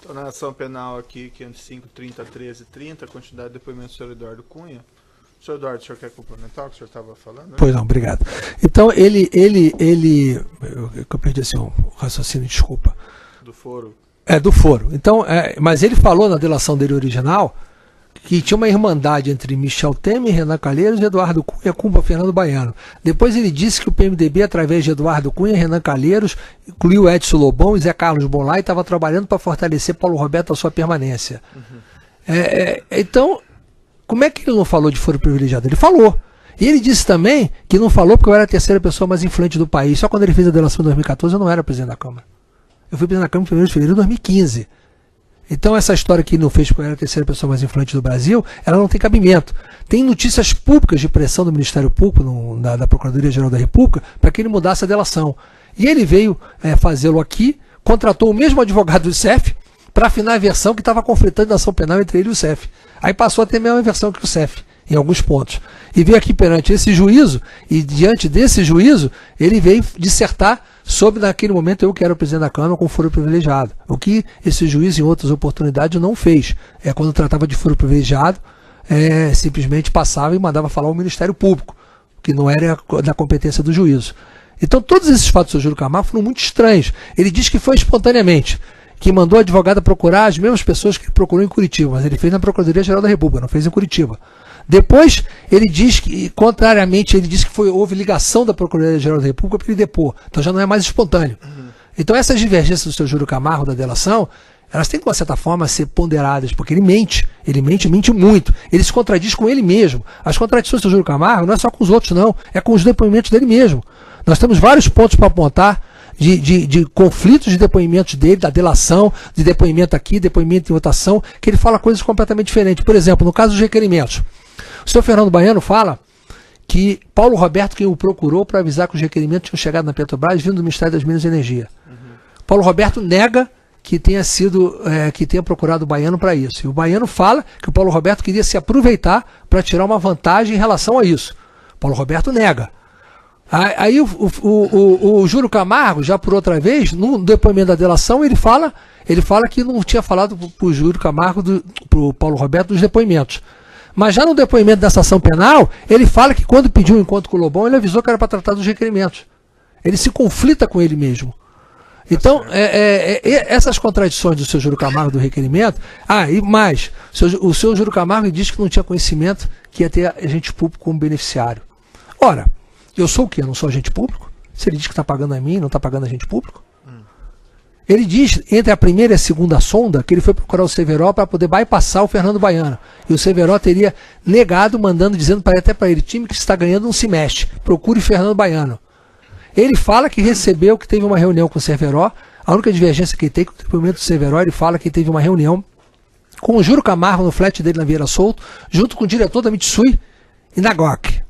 Então, na ação penal aqui, 505.30.13.30, quantidade de depoimento do senhor Eduardo Cunha. Senhor Eduardo, o senhor quer complementar o que o senhor estava falando? Né? Pois não, obrigado. Então, eu perdi assim, o raciocínio, desculpa. Do foro. Do foro. Então, mas ele falou na delação dele original que tinha uma irmandade entre Michel Temer, Renan Calheiros, Eduardo Cunha, Cumba Fernando Baiano. Depois ele disse que o PMDB, através de Eduardo Cunha, Renan Calheiros, incluiu Edson Lobão e Zé Carlos Bonlá e estava trabalhando para fortalecer Paulo Roberto a sua permanência. Então, como é que ele não falou de foro privilegiado? Ele falou. E ele disse também que não falou porque eu era a terceira pessoa mais influente do país. Só quando ele fez a delação em 2014 eu não era presidente da Câmara. Eu fui presidente da Câmara em 1º de fevereiro de 2015. Então essa história que ele não fez porque eu era a terceira pessoa mais influente do Brasil, ela não tem cabimento. Tem notícias públicas de pressão do Ministério Público, da Procuradoria-Geral da República, para que ele mudasse a delação. E ele veio fazê-lo aqui, contratou o mesmo advogado do CEF para afinar a versão que estava conflitando a ação penal entre ele e o CEF. Aí passou a ter a mesma versão que o CEF, em alguns pontos. E veio aqui perante esse juízo, e diante desse juízo, ele veio dissertar sobre, naquele momento, eu que era o presidente da Câmara com foro privilegiado. O que esse juiz, em outras oportunidades, não fez. Quando tratava de foro privilegiado, simplesmente passava e mandava falar ao Ministério Público, que não era da competência do juízo. Então, todos esses fatos do Júlio Camargo foram muito estranhos. Ele diz que foi espontaneamente, que mandou a advogada procurar as mesmas pessoas que ele procurou em Curitiba, mas ele fez na Procuradoria-Geral da República, não fez em Curitiba. Depois, ele diz que, contrariamente, ele diz que houve ligação da Procuradoria-Geral da República para ele depor. Então já não é mais espontâneo. Então essas divergências do seu Júlio Camargo, da delação, elas têm, de uma certa forma, ser ponderadas, porque ele mente muito. Ele se contradiz com ele mesmo. As contradições do seu Júlio Camargo não é só com os outros, não. É com os depoimentos dele mesmo. Nós temos vários pontos para apontar de conflitos de depoimentos dele, da delação, de depoimento aqui, depoimento em votação, que ele fala coisas completamente diferentes. Por exemplo, no caso dos requerimentos, o senhor Fernando Baiano fala que Paulo Roberto quem o procurou para avisar que os requerimentos tinham chegado na Petrobras vindo do Ministério das Minas e Energia. Paulo Roberto nega que tenha procurado o Baiano para isso. E o Baiano fala que o Paulo Roberto queria se aproveitar para tirar uma vantagem em relação a isso. Paulo Roberto nega. Aí o Júlio Camargo, já por outra vez, no depoimento da delação, ele fala que não tinha falado para o Júlio Camargo, para o Paulo Roberto, dos depoimentos. Mas já no depoimento dessa ação penal, ele fala que quando pediu um encontro com o Lobão, ele avisou que era para tratar dos requerimentos. Ele se conflita com ele mesmo. Então, essas contradições do seu Júlio Camargo do requerimento... e mais, o seu Júlio Camargo diz que não tinha conhecimento que ia ter agente público como beneficiário. Ora, eu sou o quê? Eu não sou agente público? Se ele diz que está pagando a mim, não está pagando agente público? Ele diz, entre a primeira e a segunda sonda, que ele foi procurar o Severo para poder bypassar o Fernando Baiano. E o Severo teria negado, dizendo até para ele, time que está ganhando não se mexe, procure Fernando Baiano. Ele fala que recebeu, que teve uma reunião com o Severo. A única divergência que ele tem com o depoimento do Severo, ele fala que teve uma reunião com o Júlio Camargo no flat dele na Vieira Solto, junto com o diretor da Mitsui e na GOC,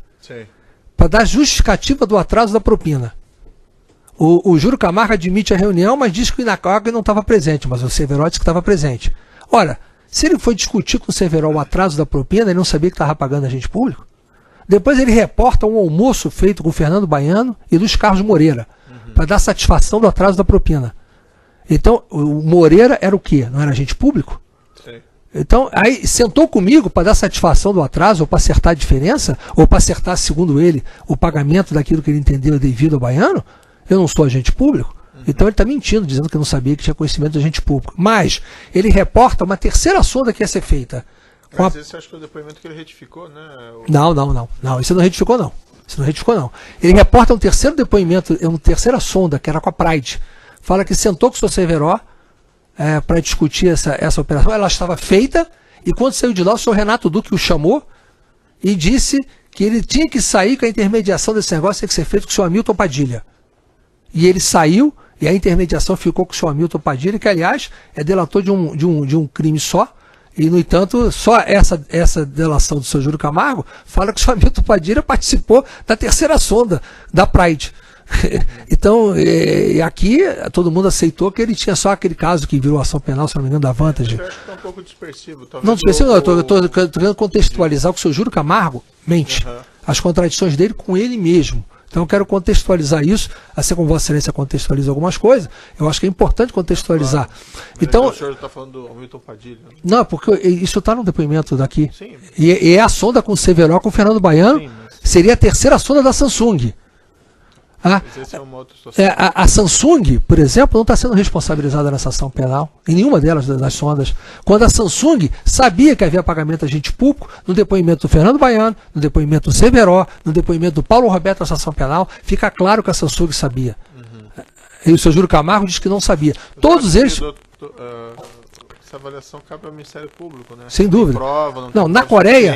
para dar justificativa do atraso da propina. O Júlio Camargo admite a reunião, mas diz que o Inacoag não estava presente, mas o Severo disse que estava presente. Ora, se ele foi discutir com o Severo o atraso da propina, ele não sabia que estava pagando agente público? Depois ele reporta um almoço feito com o Fernando Baiano e Luiz Carlos Moreira, para dar satisfação do atraso da propina. Então, o Moreira era o quê? Não era agente público? Sim. Então, aí sentou comigo para dar satisfação do atraso, ou para acertar a diferença, ou para acertar, segundo ele, o pagamento daquilo que ele entendeu devido ao Baiano? Eu não sou agente público? Então ele está mentindo, dizendo que não sabia que tinha conhecimento de agente público. Mas ele reporta uma terceira sonda que ia ser feita. Mas esse acho que é o depoimento que ele retificou, né? Não. Isso não retificou, não. Ele reporta um terceiro depoimento, uma terceira sonda, que era com a Pride. Fala que sentou com o Sr. Severo para discutir essa operação. Ela estava feita, e quando saiu de lá, o Sr. Renato Duque o chamou e disse que ele tinha que sair, com a intermediação desse negócio tinha que ser feito com o Sr. Hamilton Padilha. E ele saiu, e a intermediação ficou com o Sr. Hamilton Padilha, que, aliás, é delator de um crime só. E, no entanto, só essa delação do Sr. Júlio Camargo fala que o Sr. Hamilton Padilha participou da terceira sonda da Pride. Então, aqui, todo mundo aceitou que ele tinha só aquele caso que virou ação penal, se não me engano, da Vantage. Eu acho que está um pouco dispersivo. Não, dispersivo não, eu estou querendo contextualizar que o Sr. Júlio Camargo mente. As contradições dele com ele mesmo. Então eu quero contextualizar isso, assim como Vossa Excelência contextualiza algumas coisas, eu acho que é importante contextualizar. Claro. Então, o senhor está falando do Hamilton Padilha. Né? não, porque isso está no depoimento daqui. Sim. E é a sonda com o Severo, com o Fernando Baiano, Sim, seria a terceira sonda da Samsung. Ah, mas essa é uma outra situação. a Samsung, por exemplo, não está sendo responsabilizada nessa ação penal, em nenhuma delas das sondas. Quando a Samsung sabia que havia pagamento a agente público, no depoimento do Fernando Baiano, no depoimento do Severo, no depoimento do Paulo Roberto nessa ação penal, fica claro que a Samsung sabia. E o seu Júlio Camargo diz que não sabia. Todos eles. Essa avaliação cabe ao Ministério Público, né? Sem dúvida. Prova, não, na Coreia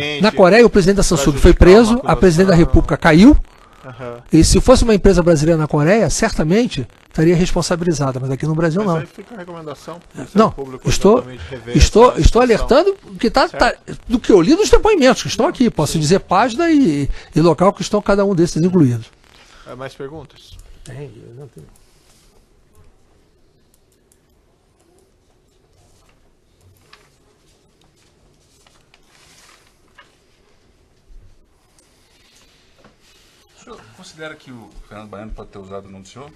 o presidente da Samsung foi preso, a presidente da República caiu. E se fosse uma empresa brasileira na Coreia, certamente estaria responsabilizada, mas aqui no Brasil mas não. Aí fica a recomendação. Não, estou alertando que do que eu li dos depoimentos que estão aqui. Posso dizer página e local que estão cada um desses incluídos. Mais perguntas? Tem, não tem. O senhor considera que o Fernando Baiano pode ter usado o nome do senhor?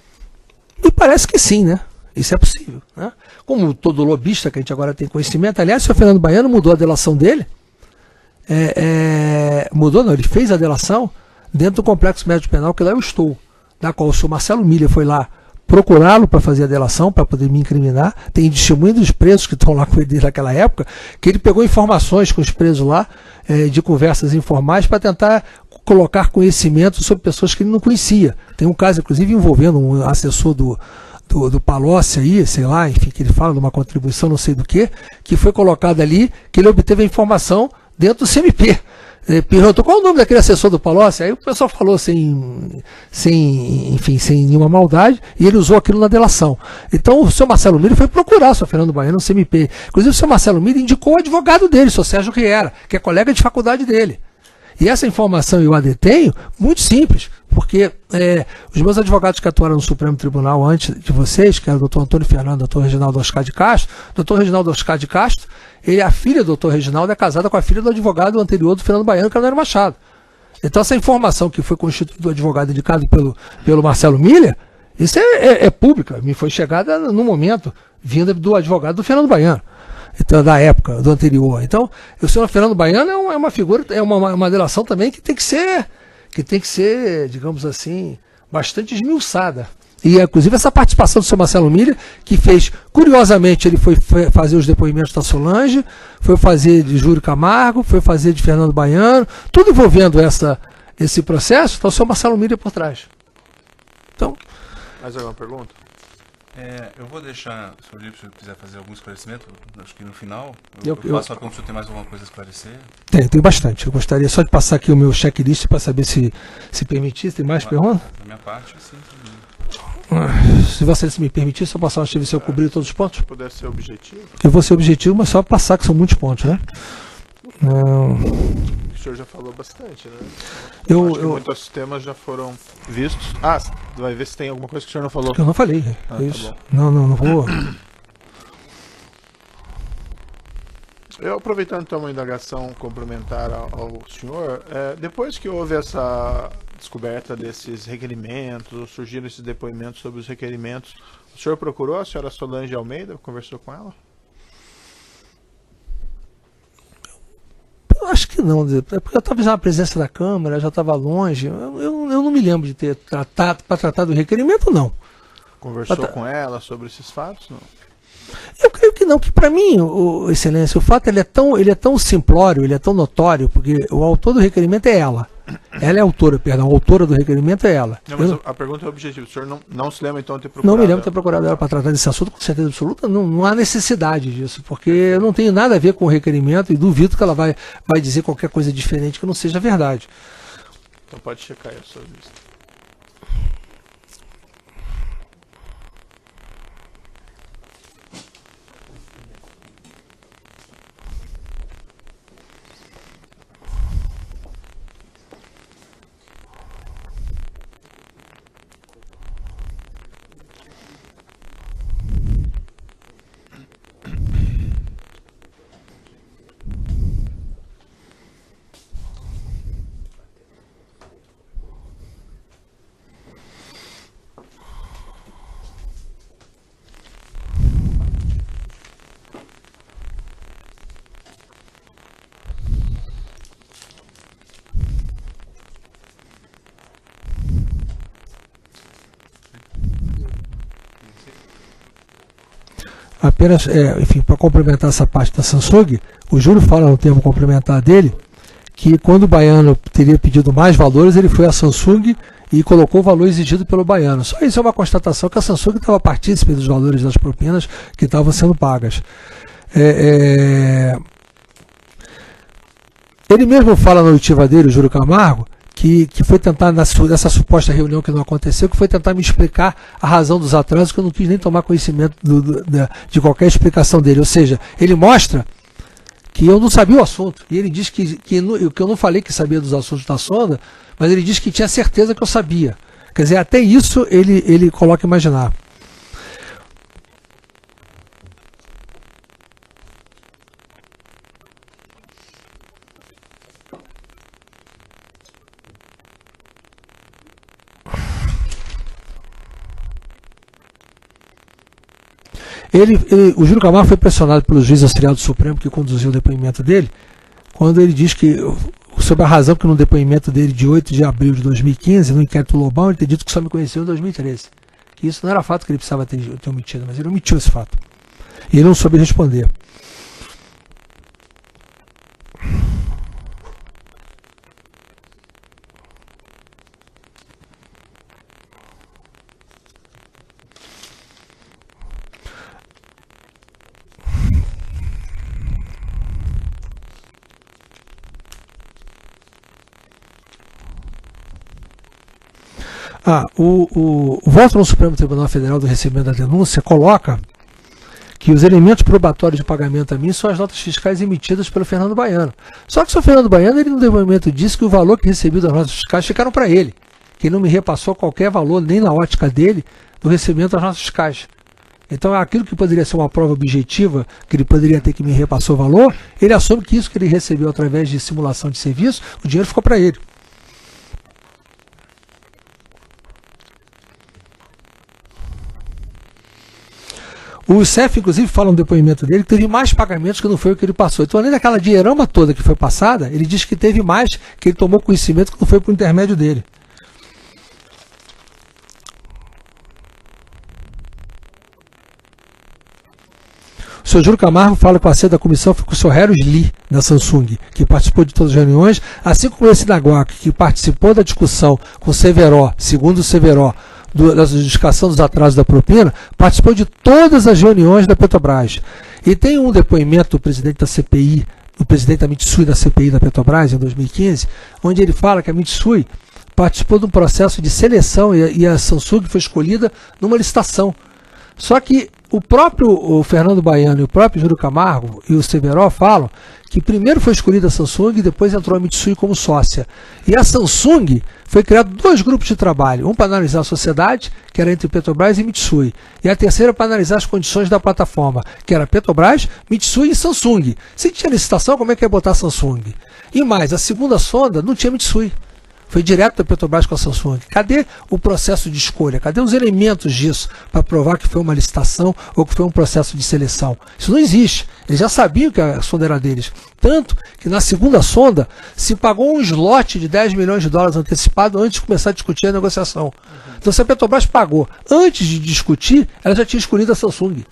Me parece que sim, né? Isso é possível. Né? Como todo lobista que a gente agora tem conhecimento, aliás, o senhor Fernando Baiano mudou a delação dele. Mudou, não, ele fez a delação dentro do complexo médico penal que lá eu estou, da qual o senhor Marcelo Milha foi lá procurá-lo para fazer a delação, para poder me incriminar. Tem testemunho dos presos que estão lá com ele naquela época, que ele pegou informações com os presos lá, de conversas informais, para tentar colocar conhecimento sobre pessoas que ele não conhecia. Tem um caso, inclusive, envolvendo um assessor do Palocci aí, sei lá, enfim, que ele fala de uma contribuição, não sei do que foi colocado ali, que ele obteve a informação dentro do CMP. Ele perguntou qual é o nome daquele assessor do Palocci, aí o pessoal falou sem nenhuma maldade, e ele usou aquilo na delação. Então o senhor Marcelo Milha foi procurar o senhor Fernando Baiano no CMP. Inclusive o senhor Marcelo Milha indicou o advogado dele, o senhor Sérgio Riera, que é colega de faculdade dele. E essa informação eu a detenho muito simples, porque os meus advogados que atuaram no Supremo Tribunal antes de vocês, que era o doutor Antônio Fernando, doutor Reginaldo Oscar de Castro, doutor Reginaldo Oscar de Castro, a filha do doutor Reginaldo é casada com a filha do advogado anterior do Fernando Baiano, que era o Nero Machado. Então essa informação que foi constituída do advogado indicado pelo Marcelo Milha, isso é pública, me foi chegada no momento, vinda do advogado do Fernando Baiano. Então, da época, do anterior. Então, o senhor Fernando Baiano é uma figura, é uma delação também que tem que ser, digamos assim, bastante esmiuçada. E, inclusive, essa participação do senhor Marcelo Milha, que fez, curiosamente, ele foi fazer os depoimentos da Solange, foi fazer de Júlio Camargo, foi fazer de Fernando Baiano, tudo envolvendo esse processo, então o senhor Marcelo Milha por trás. Então, mais alguma pergunta? Eu vou deixar o senhor livre se quiser fazer algum esclarecimento, acho que no final. Eu faço a pergunta se o senhor tem mais alguma coisa a esclarecer. Tem bastante. Eu gostaria só de passar aqui o meu checklist para saber se permitir. Tem mais perguntas? Da minha parte, sim. Se você me permitir, só passar se eu cobrir todos os pontos? Se puder ser objetivo. Eu vou ser objetivo, mas só passar, que são muitos pontos, né? O senhor já falou bastante, né? Acho que muitos temas já foram vistos. Vai ver se tem alguma coisa que o senhor não falou. Eu não falei. Isso. Tá bom. Não vou. Eu, aproveitando então uma indagação complementar ao senhor, depois que houve essa descoberta desses requerimentos, surgiram esses depoimentos sobre os requerimentos, o senhor procurou a senhora Solange Almeida, conversou com ela? Eu acho que não, porque eu estava já na presença da Câmara, já estava longe, eu não me lembro de ter tratado, para tratar do requerimento, não. Conversou com ela sobre esses fatos, não? Eu creio que não, que para mim, Excelência, o fato ele é tão simplório, ele é tão notório, porque o autor do requerimento é ela. Ela é a autora, a autora do requerimento é ela. Não, mas a pergunta é objetiva, o senhor não se lembra então de ter procurado? Não me lembro de ter procurado ela para tratar desse assunto, com certeza absoluta, não há necessidade disso, porque eu não tenho nada a ver com o requerimento e duvido que ela vai dizer qualquer coisa diferente que não seja verdade. Então pode checar aí a sua lista. apenas, enfim, para complementar essa parte da Samsung, o Júlio fala no termo complementar dele, que quando o baiano teria pedido mais valores, ele foi à Samsung e colocou o valor exigido pelo baiano. Só isso é uma constatação que a Samsung estava partícipe dos valores das propinas que estavam sendo pagas. Ele mesmo fala na oitiva dele, o Júlio Camargo, que foi tentar, nessa suposta reunião que não aconteceu, que foi tentar me explicar a razão dos atrasos, que eu não quis nem tomar conhecimento de qualquer explicação dele. Ou seja, ele mostra que eu não sabia o assunto. E ele diz que eu não falei que sabia dos assuntos da sonda, mas ele diz que tinha certeza que eu sabia. Quer dizer, até isso ele coloca a imaginar. O Júlio Camargo foi pressionado pelo juiz auxiliar do Supremo que conduziu o depoimento dele, quando ele diz que, sobre a razão que no depoimento dele de 8 de abril de 2015, no inquérito Lobão, ele ter dito que só me conheceu em 2013. Que isso não era fato que ele precisava ter omitido, mas ele omitiu esse fato. E ele não soube responder. O voto no Supremo Tribunal Federal do recebimento da denúncia coloca que os elementos probatórios de pagamento a mim são as notas fiscais emitidas pelo Fernando Baiano. Só que o Fernando Baiano, ele no depoimento disse que o valor que recebi das notas fiscais ficaram para ele, que ele não me repassou qualquer valor, nem na ótica dele, do recebimento das notas fiscais. Então, aquilo que poderia ser uma prova objetiva, que ele poderia ter que me repassou o valor, ele assume que isso que ele recebeu através de simulação de serviço, o dinheiro ficou para ele. O CEF, inclusive, fala no depoimento dele que teve mais pagamentos que não foi o que ele passou. Então, além daquela dinheirama toda que foi passada, ele diz que teve mais, que ele tomou conhecimento que não foi por intermédio dele. O senhor Júlio Camargo fala que o assento da comissão foi com o senhor Heros Lee, da Samsung, que participou de todas as reuniões, assim como esse Naguac, que participou da discussão com o Severo, segundo o Severo, da justificação dos atrasos da propina, participou de todas as reuniões da Petrobras. E tem um depoimento do presidente da CPI, do presidente da Mitsui da CPI da Petrobras, em 2015, onde ele fala que a Mitsui participou de um processo de seleção e a Samsung foi escolhida numa licitação. Só que o Fernando Baiano e o próprio Júlio Camargo e o Severo falam que primeiro foi escolhida a Samsung e depois entrou a Mitsui como sócia. E a Samsung foi criado 2 grupos de trabalho, um para analisar a sociedade, que era entre Petrobras e Mitsui, e a terceira para analisar as condições da plataforma, que era Petrobras, Mitsui e Samsung. Se tinha licitação, como é que ia botar a Samsung? E mais, a segunda sonda não tinha Mitsui. Foi direto da Petrobras com a Samsung. Cadê o processo de escolha? Cadê os elementos disso para provar que foi uma licitação ou que foi um processo de seleção? Isso não existe. Eles já sabiam que a sonda era deles. Tanto que na segunda sonda se pagou um slot de 10 milhões de dólares antecipado antes de começar a discutir a negociação. Então, se a Petrobras pagou antes de discutir, ela já tinha escolhido a Samsung.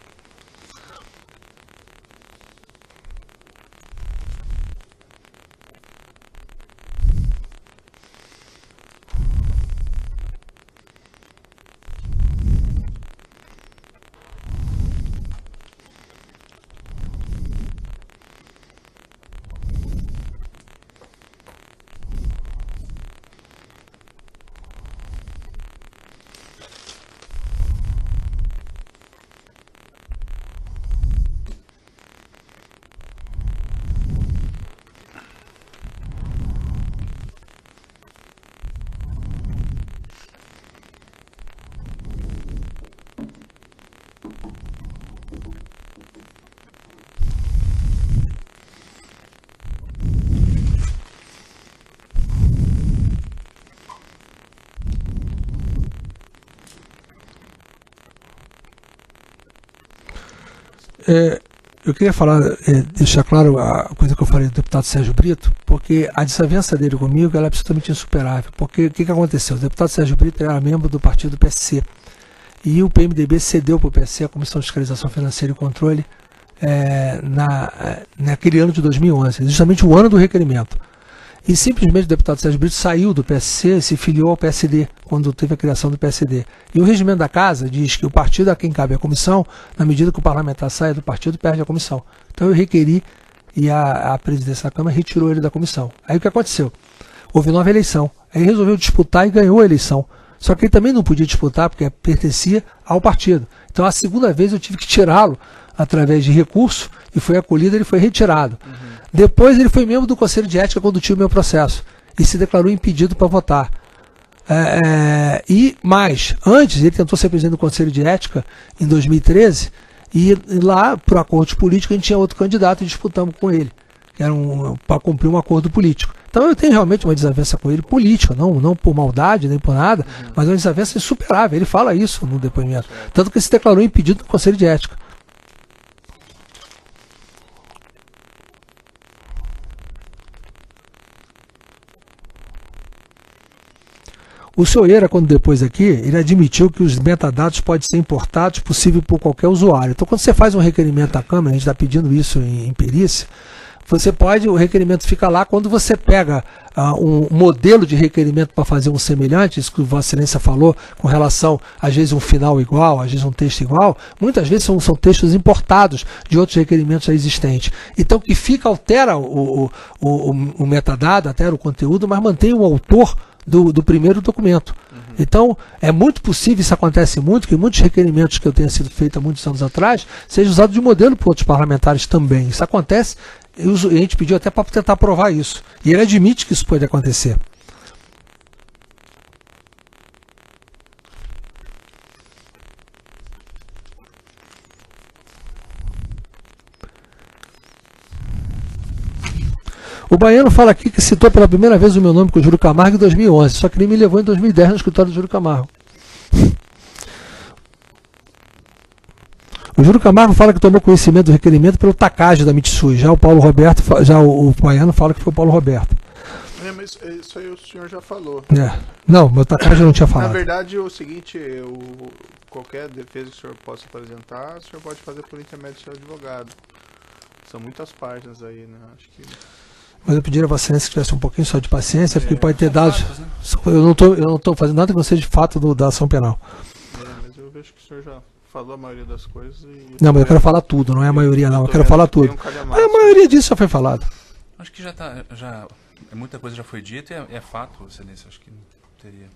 Eu queria deixar claro a coisa que eu falei do deputado Sérgio Brito, porque a desavença dele comigo ela é absolutamente insuperável. Porque o que aconteceu? O deputado Sérgio Brito era membro do partido PSC. e o PMDB cedeu para o PSC, a Comissão de Fiscalização Financeira e Controle, naquele ano de 2011, justamente o ano do requerimento. E simplesmente o deputado Sérgio Brito saiu do PSC e se filiou ao PSD, quando teve a criação do PSD. E o regimento da Casa diz que o partido a quem cabe a comissão, na medida que o parlamentar saia do partido, perde a comissão. Então eu requeri e a presidência da Câmara retirou ele da comissão. Aí o que aconteceu? Houve nova eleição. Aí ele resolveu disputar e ganhou a eleição. Só que ele também não podia disputar porque pertencia ao partido. Então a segunda vez eu tive que tirá-lo através de recurso e foi acolhido, ele foi retirado. Depois ele foi membro do Conselho de Ética quando tinha o meu processo e se declarou impedido para votar. Antes ele tentou ser presidente do Conselho de Ética em 2013 e lá, por acordo político, a gente tinha outro candidato e disputamos com ele, que era para cumprir um acordo político. Então eu tenho realmente uma desavença com ele política, não por maldade nem por nada, mas uma desavença insuperável. Ele fala isso no depoimento. Tanto que ele se declarou impedido do Conselho de Ética. O senhor Eira, quando depois aqui, ele admitiu que os metadados podem ser importados, possível por qualquer usuário. Então, quando você faz um requerimento à Câmara, a gente está pedindo isso em perícia, o requerimento fica lá. Quando você pega um modelo de requerimento para fazer um semelhante, isso que Vossa Excelência falou, com relação, às vezes, um final igual, às vezes um texto igual, muitas vezes são textos importados de outros requerimentos já existentes. Então, que fica, altera o metadado, altera o conteúdo, mas mantém o autor do primeiro documento. Então, é muito possível, isso acontece muito, que muitos requerimentos que eu tenha sido feito há muitos anos atrás, sejam usados de modelo por outros parlamentares também. Isso acontece, e a gente pediu até para tentar provar isso. E ele admite que isso pode acontecer. O Baiano fala aqui que citou pela primeira vez o meu nome com o Júlio Camargo em 2011, só que ele me levou em 2010 no escritório do Júlio Camargo. O Júlio Camargo fala que tomou conhecimento do requerimento pelo Takagi da Mitsui. Já o Paulo Roberto, o Baiano fala que foi o Paulo Roberto. Mas isso aí o senhor já falou. Não, meu Takagi não tinha falado. Na verdade, o seguinte, qualquer defesa que o senhor possa apresentar, o senhor pode fazer por intermédio do seu advogado. São muitas páginas aí, né? Acho que... Mas eu pediria a Vossa Excelência que tivesse um pouquinho só de paciência, porque pode ter dados. Fatos, né? Eu não estou fazendo nada que não seja de fato da ação penal. Mas eu vejo que o senhor já falou a maioria das coisas. Não, mas eu quero falar tudo, não é a maioria não, eu quero falar tudo. A maioria disso já foi falado. Acho que muita coisa já foi dita e é fato, Excelência, acho que não teria.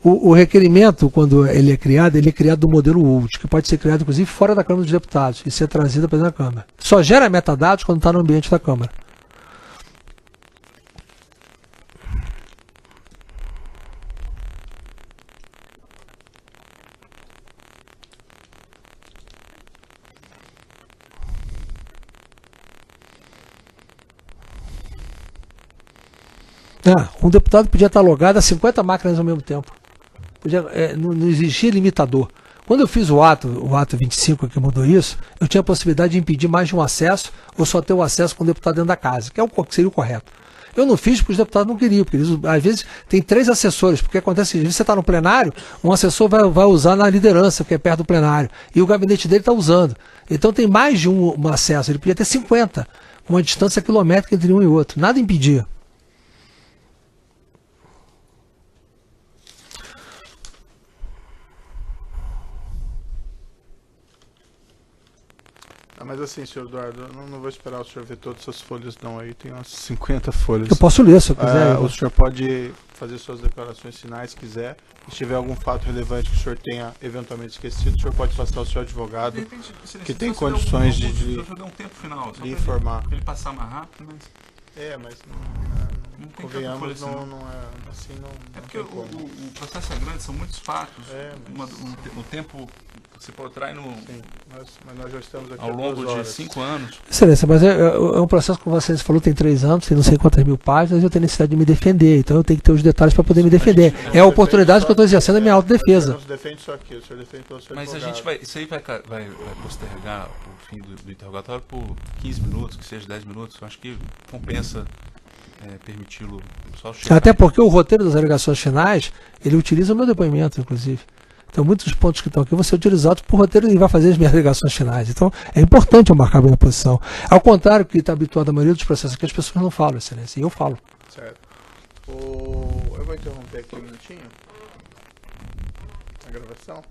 O requerimento, quando ele é criado do modelo ULT, que pode ser criado, inclusive, fora da Câmara dos Deputados e ser trazido para dentro da Câmara. Só gera metadados quando está no ambiente da Câmara. Um deputado podia estar logado a 50 máquinas ao mesmo tempo. Não existia limitador. Quando eu fiz o ato 25 que mudou isso, eu tinha a possibilidade de impedir mais de um acesso ou só ter o acesso com o deputado dentro da casa, que seria o correto. Eu não fiz porque os deputados não queriam, porque às vezes tem 3 assessores, porque acontece que às vezes você está no plenário, um assessor vai usar na liderança, que é perto do plenário, e o gabinete dele está usando. Então tem mais de um acesso, ele podia ter 50, uma distância quilométrica entre um e outro, nada impedia. Mas assim, senhor Eduardo, eu não vou esperar o senhor ver todas essas folhas não, aí tem umas 50 folhas. Eu posso ler se eu quiser. O senhor pode fazer suas declarações finais se quiser. Se tiver algum fato relevante que o senhor tenha eventualmente esquecido, o senhor pode passar ao seu advogado, de repente, que tem condições de um tempo final, de informar. Pra ele passar mais rápido, mas... mas não tem convenhamos, não é assim, não. É porque o processo é grande, são muitos fatos. O tempo se protrai Sim, mas nós já estamos aqui ao longo de 5 anos. Excelência, mas é um processo, como você falou, tem 3 anos, tem não sei quantas mil páginas, eu tenho necessidade de me defender, então eu tenho que ter os detalhes para poder me defender. É a oportunidade que eu estou exercendo a minha autodefesa. Não se defende só aqui, o senhor defende pelo seu Mas advogado. Isso aí vai postergar o fim do interrogatório por 15 minutos, que seja 10 minutos, eu acho que compensa permiti-lo só chegar. Até porque o roteiro das alegações finais, ele utiliza o meu depoimento, inclusive. Então, muitos dos pontos que estão aqui vão ser utilizados por roteiro e vai fazer as minhas alegações finais. Então, é importante eu marcar a minha posição. Ao contrário que está habituado a maioria dos processos aqui, as pessoas não falam, excelência, e eu falo. Certo. Eu vou interromper aqui um minutinho a gravação.